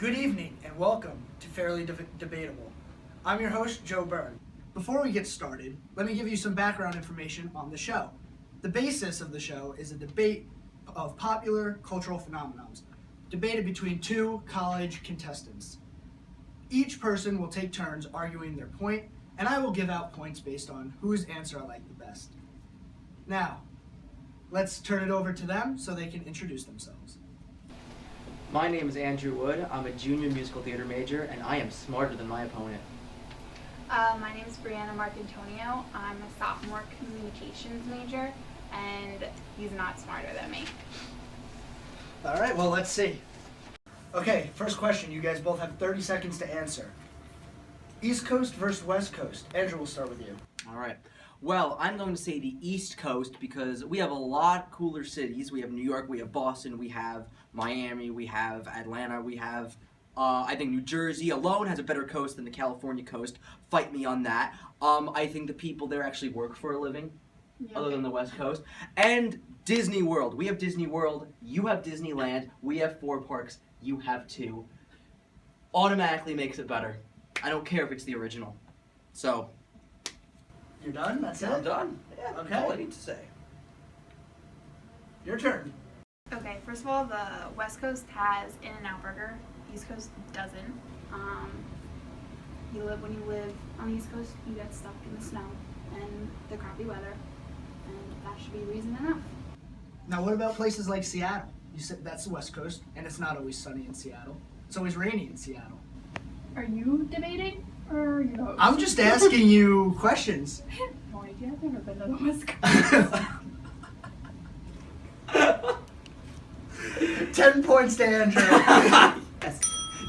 Good evening and welcome to Fairleigh Debatable. I'm your host, Joe Byrne. Before we get started, let me give you some background information on the show. The basis of the show is a debate of popular cultural phenomena, debated between two college contestants. Each person will take turns arguing their point, and I will give out points based on whose answer I like the best. Now, let's turn it over to them so they can introduce themselves. My name is Andrew Wood. I'm a junior musical theater major, and I am smarter than my opponent. My name is Brianna Marcantonio. I'm a sophomore communications major, and he's not smarter than me. All right, well, let's see. Okay, first question. You guys both have 30 seconds to answer. East Coast versus West Coast. Andrew, we'll start with you. All right. Well, I'm going to say the East Coast because we have a lot cooler cities. We have New York, we have Boston, we have Miami, we have Atlanta, we have, I think New Jersey alone has a better coast than the California coast. Fight me on that. I think the people there actually work for a living, other than the West Coast. And Disney World. We have Disney World, you have Disneyland, we have 4 parks, you have 2. Automatically makes it better. I don't care if it's the original. So... You're done? That's it? I'm done. Yeah, Okay. all I need to say. Your turn. Okay, first of all, the West Coast has In-N-Out Burger. East Coast doesn't. When you live on the East Coast, you get stuck in the snow and the crappy weather, and that should be reason enough. Now, what about places like Seattle? You said that's the West Coast, and it's not always sunny in Seattle. It's always rainy in Seattle. Are you debating or are you the host? I'm just asking you questions. I have no idea. I've never been to the West Coast. 10 points to Andrew. Yes.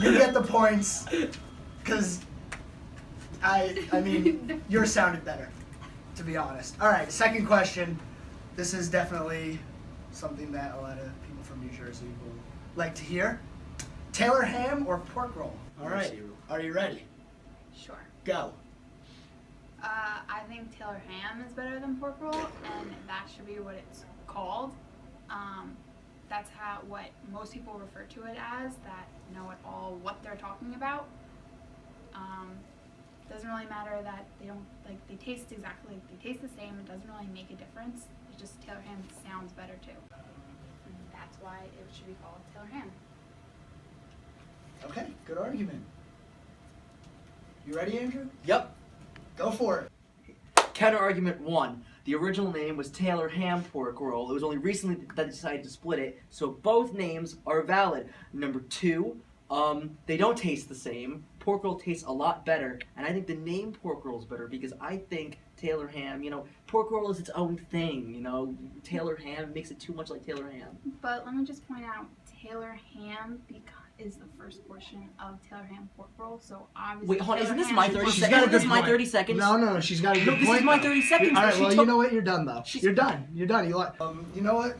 You get the points, because I mean, yours sounded better, to be honest. All right, second question. This is definitely something that a lot of people from New Jersey will like to hear. Taylor ham or pork roll? All right, are you ready? Sure. Go. I think Taylor ham is better than pork roll, and that should be what it's called. That's what most people refer to it as, that know it all what they're talking about. Doesn't really matter that they taste exactly, they taste the same. It doesn't really make a difference. It's just Taylor ham sounds better too. And that's why it should be called Taylor ham. Okay, good argument. You ready, Andrew? Yep. Go for it. Counter argument 1. The original name was Taylor Ham Pork Roll. It was only recently that they decided to split it, so both names are valid. Number 2, they don't taste the same. Pork roll tastes a lot better, and I think the name pork roll is better because I think Taylor Ham, pork roll is its own thing, Taylor Ham makes it too much like Taylor Ham. But let me just point out, Taylor ham is the first portion of Taylor ham pork roll, so obviously. Wait, hold on, isn't Taylor this ham my is 30 pork She's seconds? got a Isn't this good my point. 30 seconds? No, she's got a good No, point. this is my though. 30 seconds. All right, She well, took- you know what? You're done, though. She's- You're done. You're done. You know what?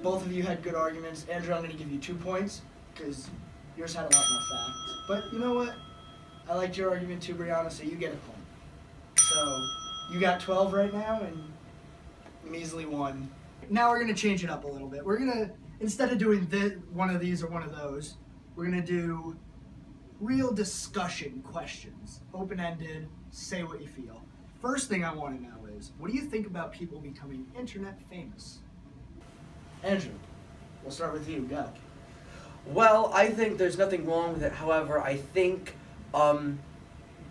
Both of you had good arguments. Andrew, I'm going to give you 2 points because yours had a lot more facts. But you know what? I liked your argument too, Brianna, so you get a point. So you got 12 right now and measly 1. Now we're going to change it up a little bit. We're going to, instead of doing one of these or one of those, we're going to do real discussion questions. Open-ended, say what you feel. First thing I want to know is, what do you think about people becoming internet famous? Andrew, we'll start with you. Go. Well, I think there's nothing wrong with it. However, I think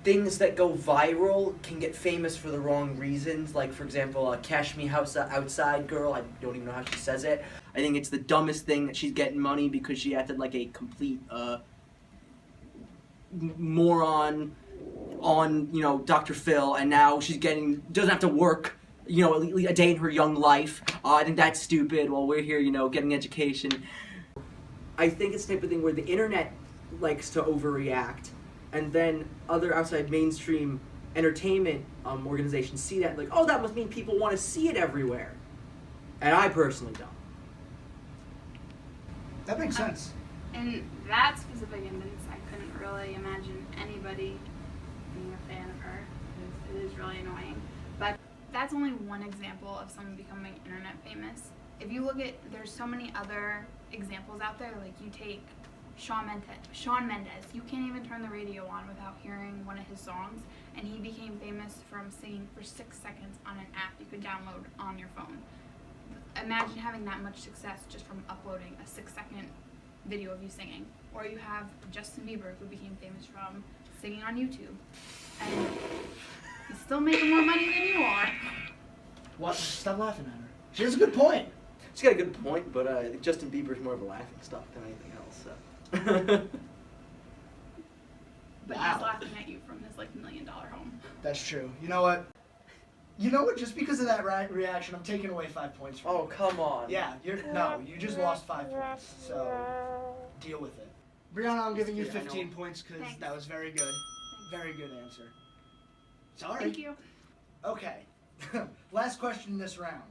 things that go viral can get famous for the wrong reasons. Like, for example, Cash Me Outside girl. I don't even know how she says it. I think it's the dumbest thing that she's getting money because she acted like a complete moron on, Dr. Phil, and now she's doesn't have to work, a day in her young life. I think that's stupid while we're here, getting education. I think it's the type of thing where the internet likes to overreact, and then other outside mainstream entertainment organizations see that, like, oh, that must mean people want to see it everywhere. And I personally don't. That makes sense. In that specific instance, I couldn't really imagine anybody being a fan of her, because it is really annoying. But that's only one example of someone becoming internet famous. If you look at, there's so many other examples out there. Like, you take Shawn Mendes. You can't even turn the radio on without hearing one of his songs, and he became famous from singing for 6 seconds on an app you could download on your phone. Imagine having that much success just from uploading a 6-second video of you singing. Or you have Justin Bieber, who became famous from singing on YouTube, and he's still making more money than you are. What? Stop laughing at her. She has a good point. She's got a good point, but I think Justin Bieber's more of a laughing stock than anything else. So. But Wow. he's laughing at you from his like $1 million home. That's true. You know what? Just because of that reaction, I'm taking away 5 points from Oh, you. come on. Yeah, you just lost 5 points, so deal with it. Brianna, I'm giving you Yeah, I know. 15 points because Thanks. that was very good. Very good answer. Sorry. Thank you. Okay. Last question in this round.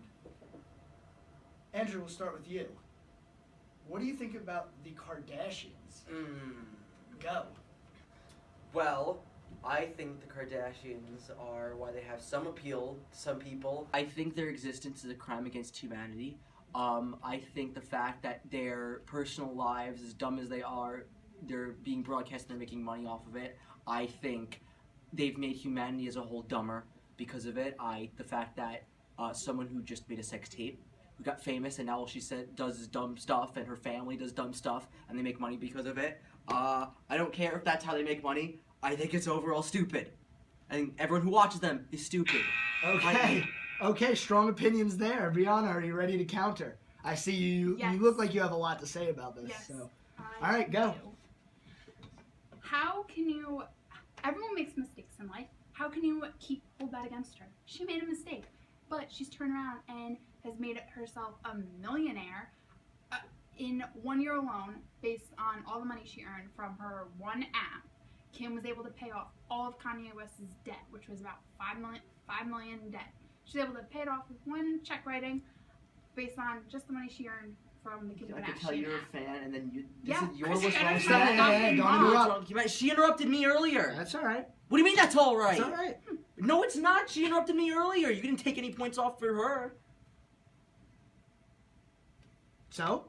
Andrew, we'll start with you. What do you think about the Kardashians? Go. Well, I think the Kardashians are why they have some appeal to some people. I think their existence is a crime against humanity. I think the fact that their personal lives, as dumb as they are, they're being broadcast and they're making money off of it. I think they've made humanity as a whole dumber because of it. The fact that someone who just made a sex tape, who got famous, and now all she does is dumb stuff, and her family does dumb stuff, and they make money because of it. I don't care if that's how they make money. I think it's overall stupid. I think everyone who watches them is stupid. Okay. Okay, strong opinions there. Brianna, are you ready to counter? I see you. Yes. You look like you have a lot to say about this. Yes. So. I All right, go. do. How can you? Everyone makes mistakes in life. How can you hold that against her? She made a mistake, but she's turned around and has made herself a millionaire in 1 year alone, based on all the money she earned from her one app. Kim was able to pay off all of Kanye West's debt, which was about $5 million in debt. She was able to pay it off with one check writing, based on just the money she earned from the Kim I Kardashian can tell you're a app. fan, and then you. Yeah, This is your Kris response. Jenner's not Hey, don't interrupt. She interrupted me earlier. That's all right. What do you mean that's all right? It's all right. No, it's not. She interrupted me earlier. You didn't take any points off for her. So,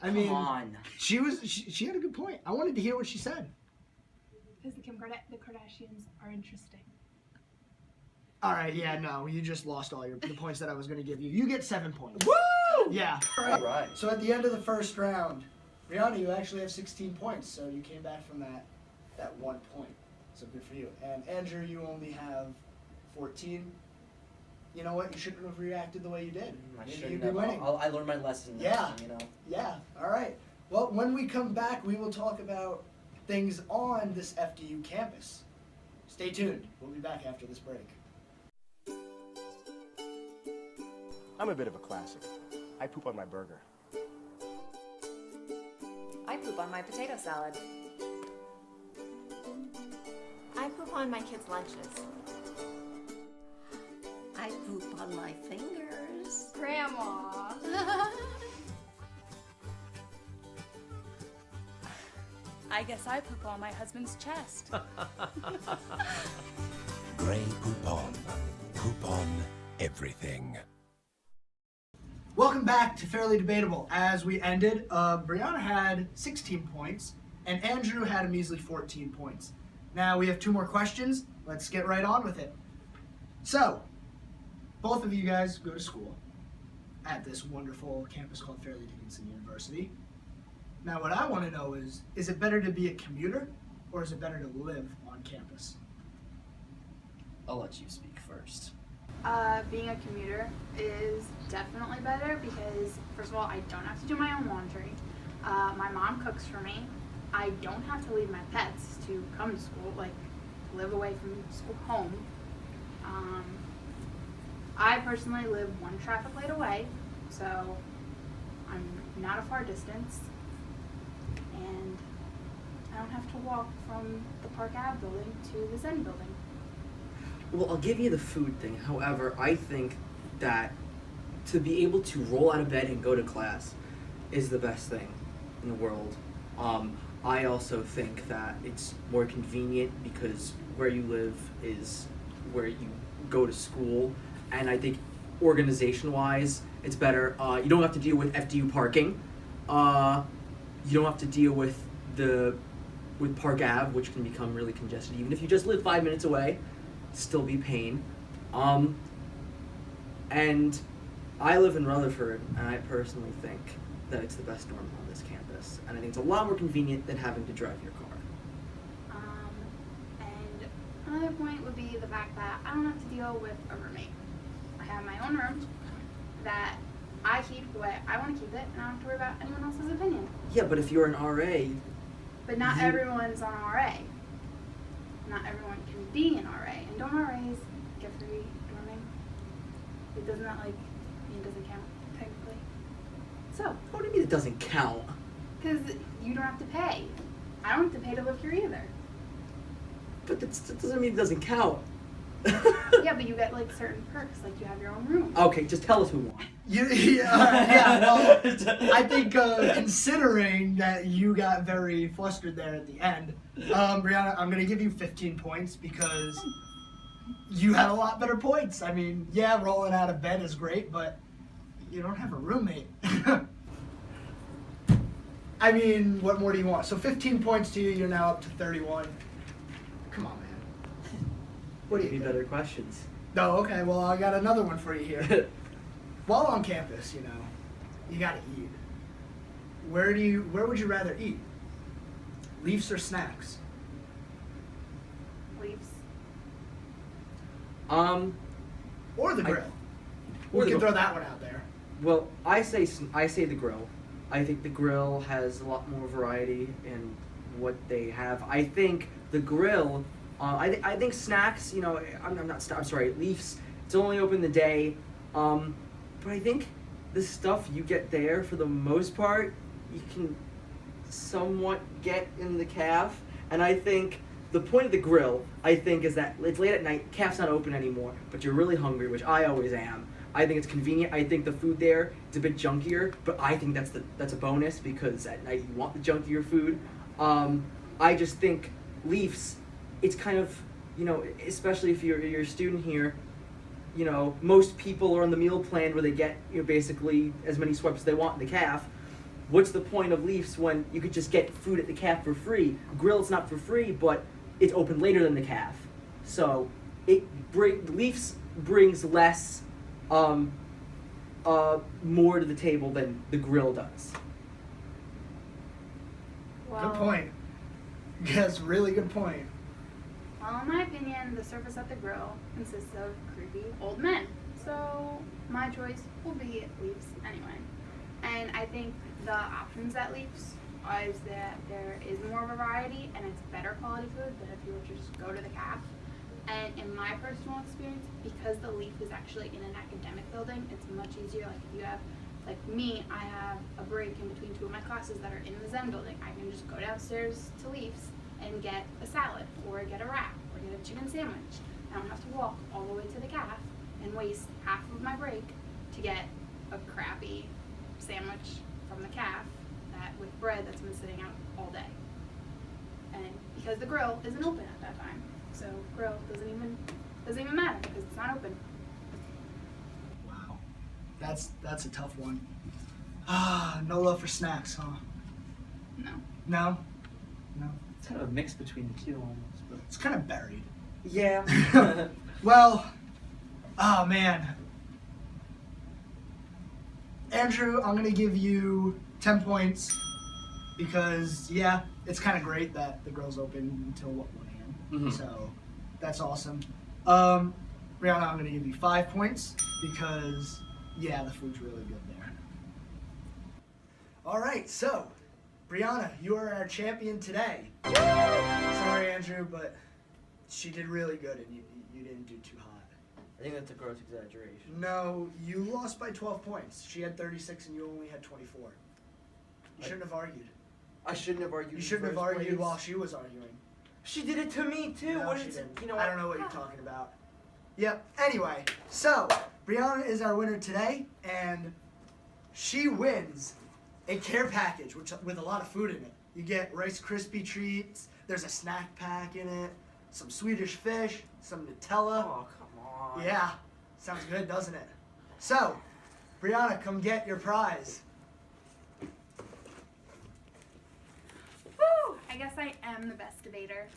I mean, Come on. she had a good point. I wanted to hear what she said. Because the Kardashians are interesting. All right, yeah, no, you just lost all the points that I was going to give you. You get 7 points. Woo! Yeah. All right. So at the end of the first round, Rihanna, you actually have 16 points, so you came back from that 1 point. So good for you. And Andrew, you only have 14. You know what? You shouldn't have reacted the way you did. I Maybe shouldn't you'd be have. winning. I learned my lesson. Yeah. Next time, you know. Yeah. All right. Well, when we come back, we will talk about things on this FDU campus. Stay tuned. We'll be back after this break. I'm a bit of a classic. I poop on my burger. I poop on my potato salad. I poop on my kids' lunches. I poop on my fingers. Grandma. I guess I poop on my husband's chest. Grey Poupon. Poupon everything. Welcome back to Fairleigh Debatable. As we ended, Brianna had 16 points, and Andrew had a measly 14 points. Now we have 2 more questions. Let's get right on with it. So, both of you guys go to school at this wonderful campus called Fairleigh Dickinson University. Now what I want to know is it better to be a commuter, or is it better to live on campus? I'll let you speak first. Being a commuter is definitely better because, first of all, I don't have to do my own laundry. My mom cooks for me. I don't have to leave my pets to come to school, like live away from school home. I personally live 1 traffic light away, so I'm not a far distance, and I don't have to walk from the Park Ave building to the Zen building. Well, I'll give you the food thing. However, I think that to be able to roll out of bed and go to class is the best thing in the world. I also think that it's more convenient because where you live is where you go to school, and I think organization-wise, it's better. You don't have to deal with FDU parking. You don't have to deal with with Park Ave, which can become really congested. Even if you just live 5 minutes away, still be pain. And I live in Rutherford, and I personally think that it's the best dorm on this campus. And I think it's a lot more convenient than having to drive your car. And another point would be the fact that I don't have to deal with a roommate. I have my own room that I keep the way I want to keep it, and I don't have to worry about anyone else's opinion. Yeah, but if you're an RA... But not everyone's on RA. Not everyone can be an RA. And don't RAs get free dorming? It does not, like, mean it doesn't count, technically. So. What do you mean it doesn't count? Because you don't have to pay. I don't have to pay to live here either. But that doesn't mean it doesn't count. Yeah, but you get, like, certain perks. Like, you have your own room. Okay, just tell us who won. Well, I think considering that you got very flustered there at the end, Brianna, I'm going to give you 15 points because you had a lot better points. I mean, yeah, rolling out of bed is great, but you don't have a roommate. I mean, what more do you want? So 15 points to you, you're now up to 31. Come on, man. What do you Maybe think? better questions. No, okay, well, I got another one for you here. While on campus, you know, you gotta eat. Where would you rather eat? Leafs or snacks? Leaves. Or the grill. or We the can grill. throw that one out there. Well, I say the grill. I think the grill has a lot more variety in what they have. I think the grill. I think snacks. You know, I'm sorry. Leafs. It's only open the day. But I think the stuff you get there, for the most part, you can somewhat get in the caf. And I think the point of the grill, I think, is that it's late at night, caf's not open anymore, but you're really hungry, which I always am. I think it's convenient. I think the food there is a bit junkier, but I think that's a bonus because at night you want the junkier food. I just think Leafs, it's kind of, you know, especially if you're a student here, you know, most people are on the meal plan where they get, you know, basically as many swipes as they want in the caf. What's the point of Leafs when you could just get food at the caf for free? Grill's not for free, but it's open later than the caf. So Leafs brings less, more to the table than the grill does. Well, Good point. Yes, really good point. Well, in my opinion, the service at the grill consists of creepy old men. So my choice will be Leafs anyway. And I think the options at Leafs is that there is more variety and it's better quality food than if you were to just go to the caf. And in my personal experience, because the Leaf is actually in an academic building, it's much easier. Like if you have, like me, I have a break in between two of my classes that are in the Zen building. I can just go downstairs to Leafs and get a salad or get a wrap or get a chicken sandwich. I don't have to walk all the way to the caf and waste half of my break to get a crappy sandwich from the caf with bread that's been sitting out all day. And because the grill isn't open at that time. So grill doesn't even matter because it's not open. Wow. That's a tough one. No love for snacks, huh? No. No? No. It's kind of a mix between the two almost. But... It's kind of buried. Yeah. Well, oh man. Andrew, I'm going to give you 10 points because, yeah, it's kind of great that the grill's open until, 1 a.m. Mm-hmm. So that's awesome. Brianna, I'm going to give you 5 points because, yeah, the food's really good there. All right, so, Brianna, you are our champion today. Sorry, Andrew, but she did really good and you didn't do too hot. I think that's a gross exaggeration. No, you lost by 12 points. She had 36 and you only had 24. You shouldn't have argued. I shouldn't have argued. You shouldn't have argued while she was arguing. She did it to me too. No, What she is it? didn't. You know I what? don't know what you're talking about. Yep. Anyway, so Brianna is our winner today, and she wins a care package with a lot of food in it. You get Rice Krispie treats. There's a snack pack in it. Some Swedish fish. Some Nutella. Oh, come on. Yeah. Sounds good, doesn't it? So, Brianna, come get your prize. Woo! I guess I am the best debater.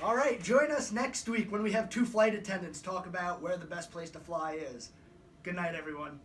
All right, join us next week when we have 2 flight attendants talk about where the best place to fly is. Good night, everyone.